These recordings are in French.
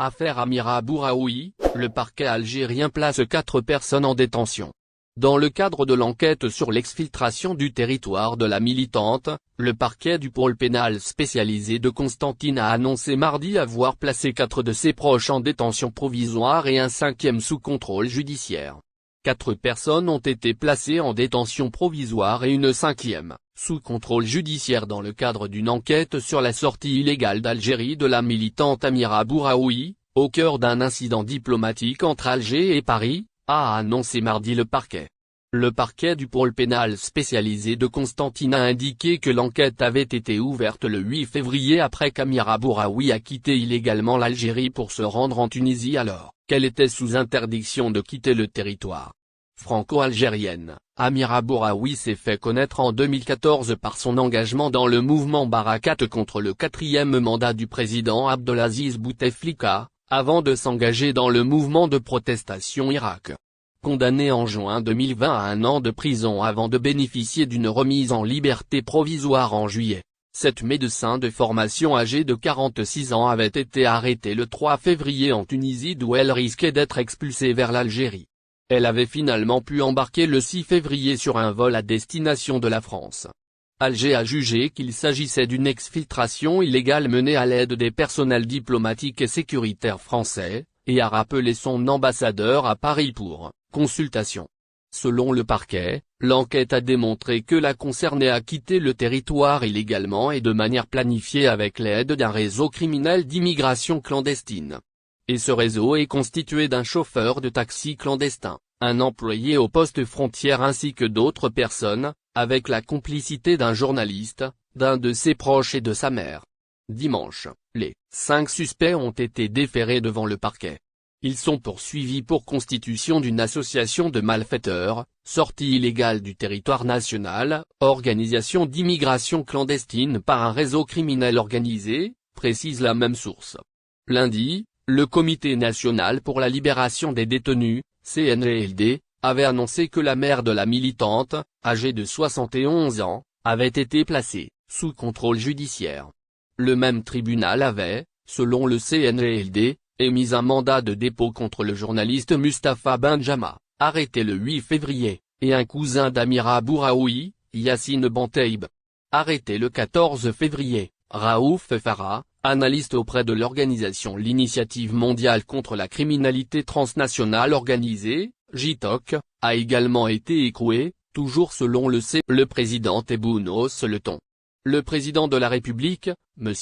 Affaire Amira Bouraoui, le parquet algérien place 4 personnes en détention. Dans le cadre de l'enquête sur l'exfiltration du territoire de la militante, le parquet du pôle pénal spécialisé de Constantine a annoncé mardi avoir placé 4 de ses proches en détention provisoire et un 5e sous contrôle judiciaire. 4 personnes ont été placées en détention provisoire et une 5e, sous contrôle judiciaire dans le cadre d'une enquête sur la sortie illégale d'Algérie de la militante Amira Bouraoui, au cœur d'un incident diplomatique entre Alger et Paris, a annoncé mardi le parquet. Le parquet du pôle pénal spécialisé de Constantine a indiqué que l'enquête avait été ouverte le 8 février après qu'Amira Bouraoui a quitté illégalement l'Algérie pour se rendre en Tunisie alors qu'elle était sous interdiction de quitter le territoire. Franco-algérienne, Amira Bouraoui s'est fait connaître en 2014 par son engagement dans le mouvement Barakat contre le 4e mandat du président Abdelaziz Bouteflika, avant de s'engager dans le mouvement de protestation Irak. Condamnée en juin 2020 à 1 an de prison avant de bénéficier d'une remise en liberté provisoire en juillet, cette médecin de formation âgée de 46 ans avait été arrêtée le 3 février en Tunisie d'où elle risquait d'être expulsée vers l'Algérie. Elle avait finalement pu embarquer le 6 février sur un vol à destination de la France. Alger a jugé qu'il s'agissait d'une exfiltration illégale menée à l'aide des personnels diplomatiques et sécuritaires français, et a rappelé son ambassadeur à Paris pour consultation. Selon le parquet, l'enquête a démontré que la concernée a quitté le territoire illégalement et de manière planifiée avec l'aide d'un réseau criminel d'immigration clandestine. Et ce réseau est constitué d'un chauffeur de taxi clandestin, un employé au poste frontière ainsi que d'autres personnes, avec la complicité d'un journaliste, d'un de ses proches et de sa mère. Dimanche, les 5 suspects ont été déférés devant le parquet. Ils sont poursuivis pour constitution d'une association de malfaiteurs, sortie illégale du territoire national, organisation d'immigration clandestine par un réseau criminel organisé, précise la même source. Lundi, le Comité national pour la libération des détenus, CNLD, avait annoncé que la mère de la militante, âgée de 71 ans, avait été placée sous contrôle judiciaire. Le même tribunal avait, selon le CNLD, émis un mandat de dépôt contre le journaliste Mustapha Benjama, arrêté le 8 février, et un cousin d'Amira Bouraoui, Yassine Banteib, arrêté le 14 février. Raouf Farah, analyste auprès de l'organisation l'Initiative mondiale contre la criminalité transnationale organisée, JTOC, a également été écroué, toujours selon le président Tebboune hausse le ton. Le président de la République, M.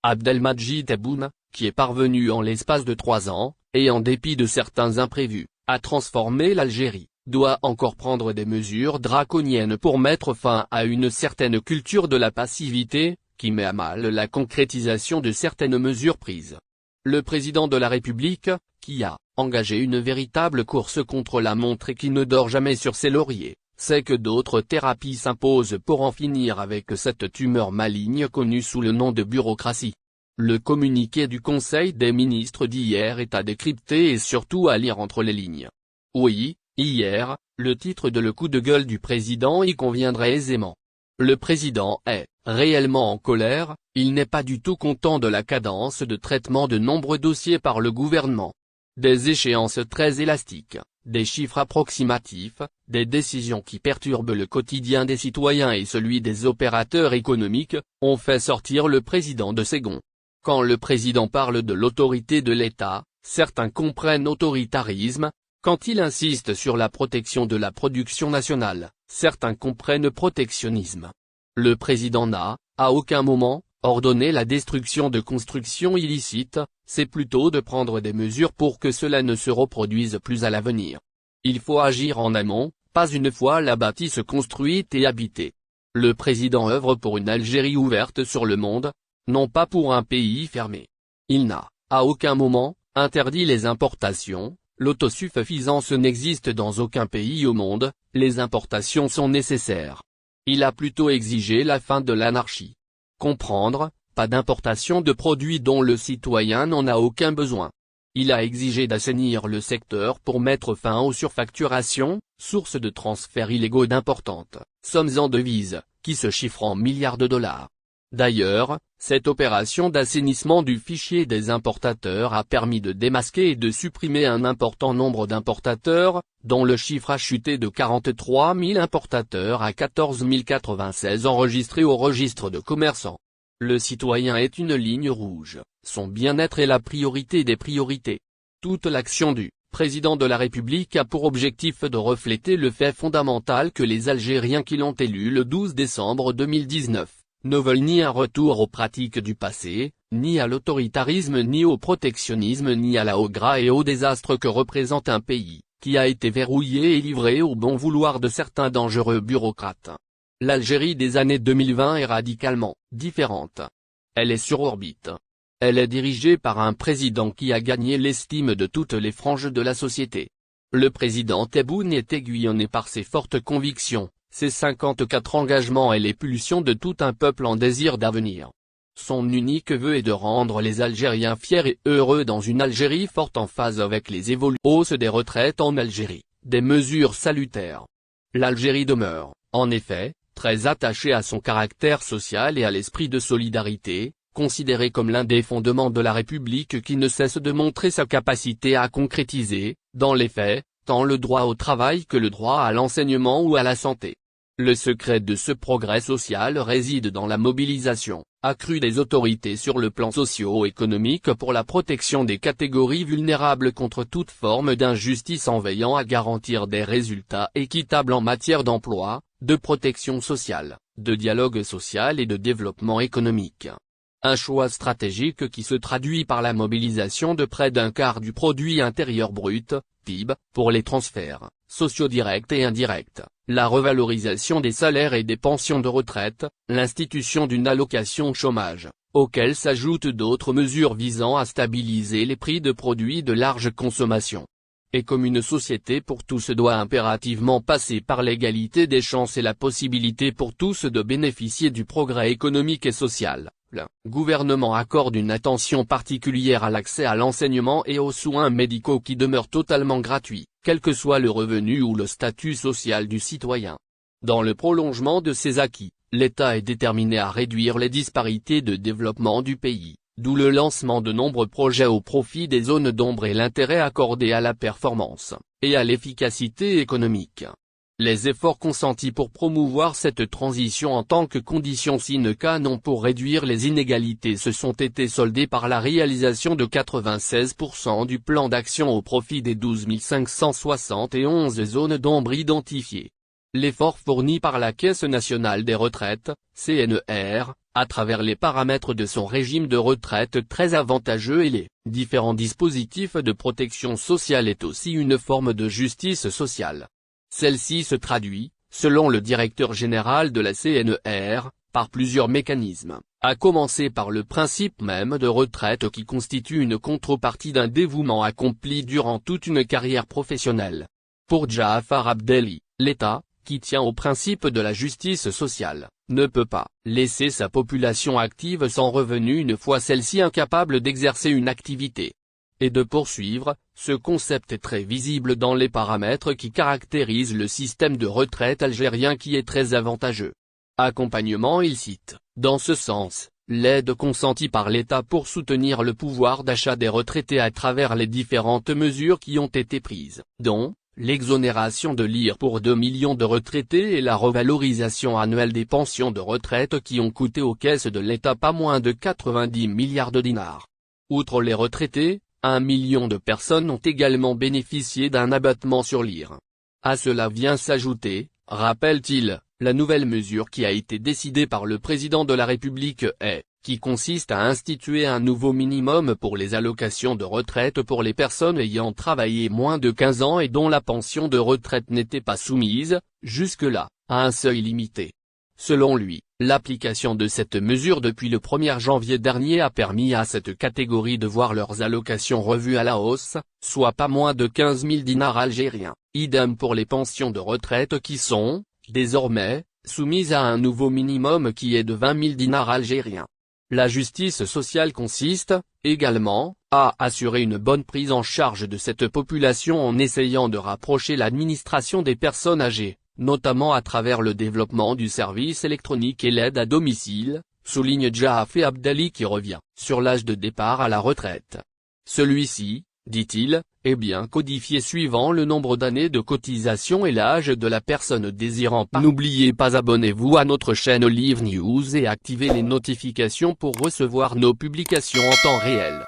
Abdelmadjid Tebboune, qui est parvenu en l'espace de 3 ans, et en dépit de certains imprévus, à transformer l'Algérie, doit encore prendre des mesures draconiennes pour mettre fin à une certaine culture de la passivité, qui met à mal la concrétisation de certaines mesures prises. Le président de la République, qui a engagé une véritable course contre la montre et qui ne dort jamais sur ses lauriers, sait que d'autres thérapies s'imposent pour en finir avec cette tumeur maligne connue sous le nom de bureaucratie. Le communiqué du Conseil des ministres d'hier est à décrypter et surtout à lire entre les lignes. Oui, hier, le titre de Le coup de gueule du président y conviendrait aisément. Le président est réellement en colère, il n'est pas du tout content de la cadence de traitement de nombreux dossiers par le gouvernement. Des échéances très élastiques, des chiffres approximatifs, des décisions qui perturbent le quotidien des citoyens et celui des opérateurs économiques, ont fait sortir le président de ses gonds. Quand le président parle de l'autorité de l'État, certains comprennent autoritarisme, quand il insiste sur la protection de la production nationale, certains comprennent protectionnisme. Le président n'a, à aucun moment, ordonné la destruction de constructions illicites, c'est plutôt de prendre des mesures pour que cela ne se reproduise plus à l'avenir. Il faut agir en amont, pas une fois la bâtisse construite et habitée. Le président œuvre pour une Algérie ouverte sur le monde, non pas pour un pays fermé. Il n'a, à aucun moment, interdit les importations, l'autosuffisance n'existe dans aucun pays au monde, les importations sont nécessaires. Il a plutôt exigé la fin de l'anarchie. Comprendre, pas d'importation de produits dont le citoyen n'en a aucun besoin. Il a exigé d'assainir le secteur pour mettre fin aux surfacturations, source de transferts illégaux d'importantes sommes en devises, qui se chiffrent en milliards de dollars. D'ailleurs, cette opération d'assainissement du fichier des importateurs a permis de démasquer et de supprimer un important nombre d'importateurs, dont le chiffre a chuté de 43 000 importateurs à 14 096 enregistrés au registre de commerçants. Le citoyen est une ligne rouge, son bien-être est la priorité des priorités. Toute l'action du président de la République a pour objectif de refléter le fait fondamental que les Algériens qui l'ont élu le 12 décembre 2019, ne veulent ni un retour aux pratiques du passé, ni à l'autoritarisme ni au protectionnisme ni à la au gras et au désastre que représente un pays, qui a été verrouillé et livré au bon vouloir de certains dangereux bureaucrates. L'Algérie des années 2020 est radicalement différente. Elle est sur orbite. Elle est dirigée par un président qui a gagné l'estime de toutes les franges de la société. Le président Tebboune est aiguillonné par ses fortes convictions, ses 54 engagements et les pulsions de tout un peuple en désir d'avenir. Son unique vœu est de rendre les Algériens fiers et heureux dans une Algérie forte en phase avec les évolutions. Hausse des retraites en Algérie, des mesures salutaires. L'Algérie demeure, en effet, très attachée à son caractère social et à l'esprit de solidarité, considéré comme l'un des fondements de la République qui ne cesse de montrer sa capacité à concrétiser, dans les faits, tant le droit au travail que le droit à l'enseignement ou à la santé. Le secret de ce progrès social réside dans la mobilisation accrue des autorités sur le plan socio-économique pour la protection des catégories vulnérables contre toute forme d'injustice en veillant à garantir des résultats équitables en matière d'emploi, de protection sociale, de dialogue social et de développement économique. Un choix stratégique qui se traduit par la mobilisation de près d'un quart du produit intérieur brut, PIB, pour les transferts, sociaux directs et indirects, la revalorisation des salaires et des pensions de retraite, l'institution d'une allocation chômage, auquel s'ajoutent d'autres mesures visant à stabiliser les prix de produits de large consommation. Et comme une société pour tous doit impérativement passer par l'égalité des chances et la possibilité pour tous de bénéficier du progrès économique et social, le gouvernement accorde une attention particulière à l'accès à l'enseignement et aux soins médicaux qui demeurent totalement gratuits, quel que soit le revenu ou le statut social du citoyen. Dans le prolongement de ces acquis, l'État est déterminé à réduire les disparités de développement du pays, d'où le lancement de nombreux projets au profit des zones d'ombre et l'intérêt accordé à la performance et à l'efficacité économique. Les efforts consentis pour promouvoir cette transition en tant que condition sine qua non pour réduire les inégalités se sont été soldés par la réalisation de 96% du plan d'action au profit des 12 571 zones d'ombre identifiées. L'effort fourni par la Caisse nationale des retraites, CNR, à travers les paramètres de son régime de retraite très avantageux et les différents dispositifs de protection sociale est aussi une forme de justice sociale. Celle-ci se traduit, selon le directeur général de la CNR, par plusieurs mécanismes, à commencer par le principe même de retraite qui constitue une contrepartie d'un dévouement accompli durant toute une carrière professionnelle. Pour Jaafar Abdelli, l'État, qui tient au principe de la justice sociale, ne peut pas laisser sa population active sans revenu une fois celle-ci incapable d'exercer une activité. Et de poursuivre, ce concept est très visible dans les paramètres qui caractérisent le système de retraite algérien qui est très avantageux. Accompagnement. Il cite, dans ce sens, l'aide consentie par l'État pour soutenir le pouvoir d'achat des retraités à travers les différentes mesures qui ont été prises, dont l'exonération de l'IR pour 2 millions de retraités et la revalorisation annuelle des pensions de retraite qui ont coûté aux caisses de l'État pas moins de 90 milliards de dinars. Outre les retraités, 1 million de personnes ont également bénéficié d'un abattement sur l'IR. À cela vient s'ajouter, rappelle-t-il, la nouvelle mesure qui a été décidée par le président de la République qui consiste à instituer un nouveau minimum pour les allocations de retraite pour les personnes ayant travaillé moins de 15 ans et dont la pension de retraite n'était pas soumise, jusque-là, à un seuil limité. Selon lui, l'application de cette mesure depuis le 1er janvier dernier a permis à cette catégorie de voir leurs allocations revues à la hausse, soit pas moins de 15 000 dinars algériens, idem pour les pensions de retraite qui sont, désormais, soumises à un nouveau minimum qui est de 20 000 dinars algériens. La justice sociale consiste, également, à assurer une bonne prise en charge de cette population en essayant de rapprocher l'administration des personnes âgées, notamment à travers le développement du service électronique et l'aide à domicile, souligne Jaafé Abdali qui revient sur l'âge de départ à la retraite. Celui-ci, dit-il, est bien codifié suivant le nombre d'années de cotisation et l'âge de la personne désirant participer. N'oubliez pas abonnez-vous à notre chaîne Olive News et activez les notifications pour recevoir nos publications en temps réel.